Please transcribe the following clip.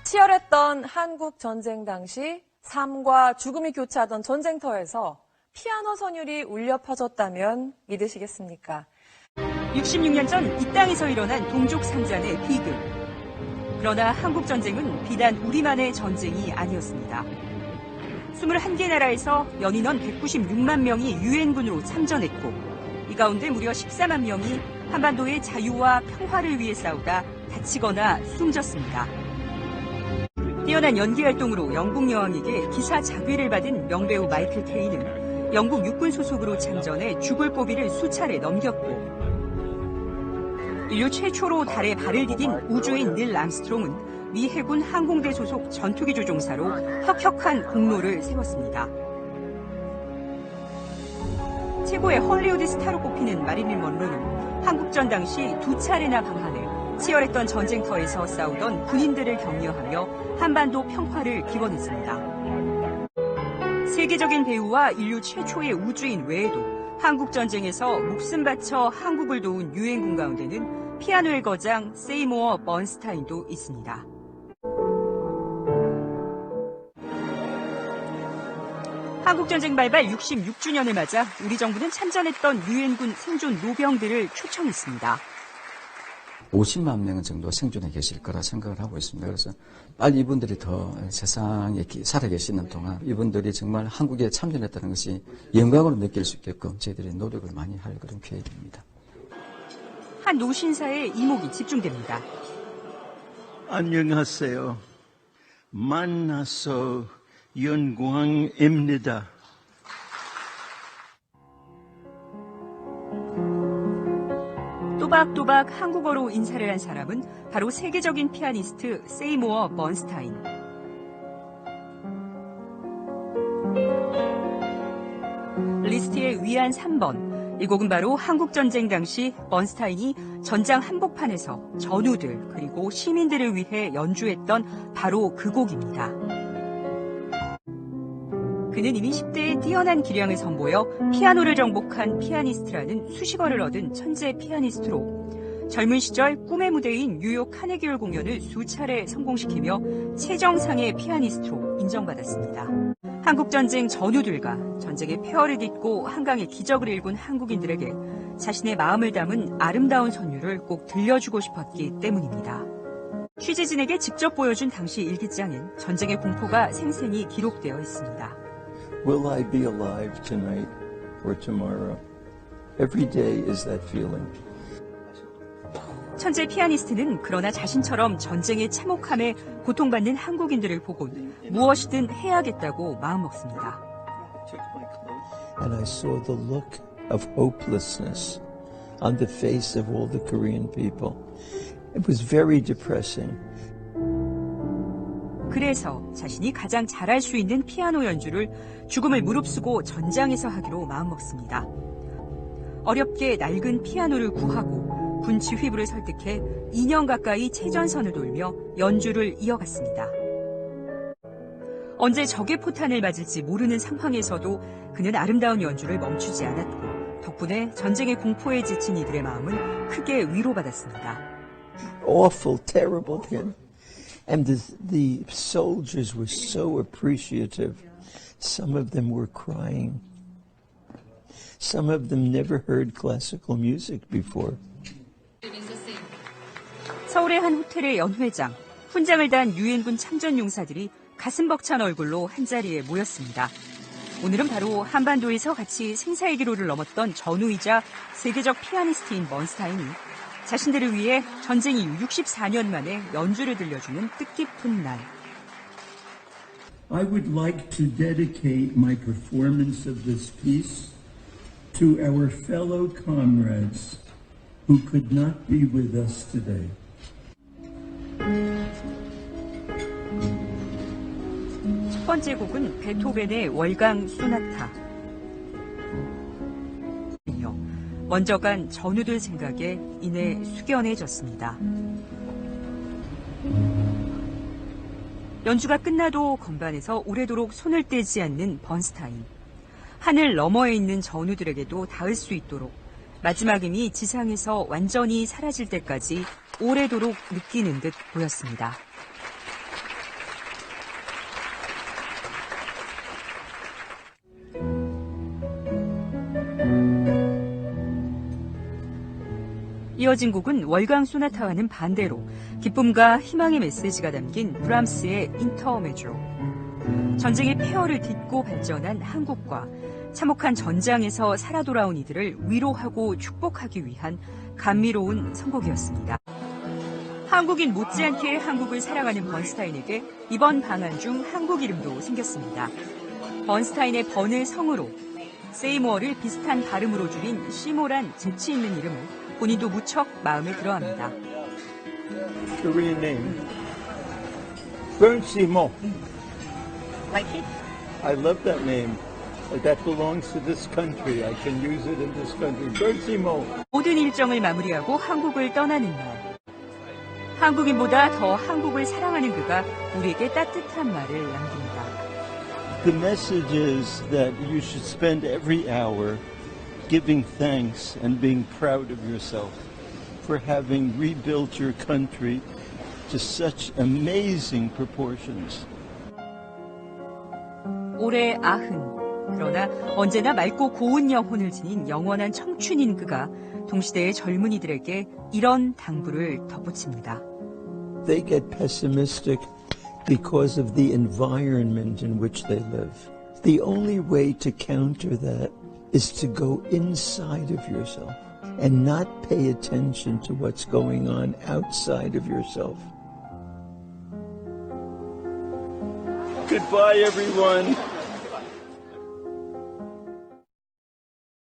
치열했던 한국 전쟁 당시 삶과 죽음이 교차하던 전쟁터에서 피아노 선율이 울려 퍼졌다면 믿으시겠습니까? 66년 전 이 땅에서 일어난 동족 상잔의 비극. 그러나 한국 전쟁은 비단 우리만의 전쟁이 아니었습니다. 21개 나라에서 연인원 196만 명이 유엔군으로 참전했고 이 가운데 무려 14만 명이 한반도의 자유와 평화를 위해 싸우다 다치거나 숨졌습니다. 뛰어난 연기 활동으로 영국 여왕에게 기사 자귀를 받은 명배우 마이클 케이는 영국 육군 소속으로 참전해 죽을 고비를 수차례 넘겼고 인류 최초로 달에 발을 디딘 우주인 닐 암스트롱은 미 해군 항공대 소속 전투기 조종사로 혁혁한 공로를 세웠습니다. 최고의 헐리우드 스타로 꼽히는 마릴린 먼로는 한국전 당시 2차례나 방한해 치열했던 전쟁터에서 싸우던 군인들을 격려하며 한반도 평화를 기원했습니다. 세계적인 배우와 인류 최초의 우주인 외에도 한국 전쟁에서 목숨 바쳐 한국을 도운 유엔군 가운데는 피아노의 거장 세이모어 번스타인도 있습니다. 한국전쟁 발발 66주년을 맞아 우리 정부는 참전했던 유엔군 생존 노병들을 초청했습니다. 50만 명 정도 생존해 계실 거라 생각을 하고 있습니다. 그래서 빨리 이분들이 더 세상에 살아계시는 동안 이분들이 정말 한국에 참전했다는 것이 영광으로 느낄 수 있게끔 저희들이 노력을 많이 할 그런 기회입니다. 한 노신사의 이목이 집중됩니다. 안녕하세요. 만나서 영광입니다. 또박또박 한국어로 인사를 한 사람은 바로 세계적인 피아니스트 세이모어 번스타인. 리스트의 위안 3번. 이 곡은 바로 한국전쟁 당시 번스타인이 전장 한복판에서 전우들 그리고 시민들을 위해 연주했던 바로 그 곡입니다. 그는 이미 10대에 뛰어난 기량을 선보여 피아노를 정복한 피아니스트라는 수식어를 얻은 천재 피아니스트로 젊은 시절 꿈의 무대인 뉴욕 카네기홀 공연을 수차례 성공시키며 최정상의 피아니스트로 인정받았습니다. 한국전쟁 전우들과 전쟁의 폐허를 딛고 한강의 기적을 일군 한국인들에게 자신의 마음을 담은 아름다운 선율을 꼭 들려주고 싶었기 때문입니다. 취재진에게 직접 보여준 당시 일기장엔 전쟁의 공포가 생생히 기록되어 있습니다. Will I be alive tonight or tomorrow? Every day is that feeling. 천재 피아니스트는 그러나 자신처럼 전쟁의 참혹함에 고통받는 한국인들을 보곤 무엇이든 해야겠다고 마음먹습니다. And I saw the look of hopelessness on the face of all the Korean people. It was very depressing. 그래서 자신이 가장 잘할 수 있는 피아노 연주를 죽음을 무릅쓰고 전장에서 하기로 마음먹습니다. 어렵게 낡은 피아노를 구하고 군 지휘부를 설득해 2년 가까이 최전선을 돌며 연주를 이어갔습니다. 언제 적의 포탄을 맞을지 모르는 상황에서도 그는 아름다운 연주를 멈추지 않았고 덕분에 전쟁의 공포에 지친 이들의 마음은 크게 위로받았습니다. Awful, terrible thing. And the soldiers were so appreciative. Some of them were crying. Some of them never heard classical music before. 서울의 한 호텔의 연회장, 훈장을 단 유엔군 참전 용사들이 가슴 벅찬 얼굴로 한자리에 모였습니다. 오늘은 바로 한반도에서 같이 생사의 기로를 넘었던 전우이자 세계적 피아니스트인 번스타인이 자신들을 위해 전쟁 이후 64년 만에 연주를 들려주는 뜻깊은 날. I would like to dedicate my performance of this piece to our fellow comrades who could not be with us today. 첫 번째 곡은 베토벤의 월강 소나타. 먼저 간 전우들 생각에 이내 숙연해졌습니다. 연주가 끝나도 건반에서 오래도록 손을 떼지 않는 번스타인. 하늘 너머에 있는 전우들에게도 닿을 수 있도록 마지막 힘이 지상에서 완전히 사라질 때까지 오래도록 느끼는 듯 보였습니다. 이어진 곡은 월광 소나타와는 반대로 기쁨과 희망의 메시지가 담긴 브람스의 인터메조. 전쟁의 폐허를 딛고 발전한 한국과 참혹한 전장에서 살아 돌아온 이들을 위로하고 축복하기 위한 감미로운 선곡이었습니다. 한국인 못지않게 한국을 사랑하는 번스타인에게 이번 방한 중 한국 이름도 생겼습니다. 번스타인의 번을 성으로, 세이모어를 비슷한 발음으로 줄인 시모란 재치 있는 이름을 본인도 무척 마음에 들어합니다. Korean name. Bern Simo. Like it? I love that name. That belongs to this country. I can use it in this country. Bern Simo. 모든 일정을 마무리하고 한국을 떠나는 날. 한국인보다 더 한국을 사랑하는 그가 우리에게 따뜻한 말을 남깁니다. The message is that you should spend every hour giving thanks and being proud of yourself for having rebuilt your country to such amazing proportions. 올해 90. 그러나 언제나 맑고 고운 영혼을 지닌 영원한 청춘인 그가 동시대의 젊은이들에게 이런 당부를 덧붙입니다. They get pessimistic because of the environment in which they live. The only way to counter that is to go inside of yourself and not pay attention to what's going on outside of yourself. Goodbye, everyone.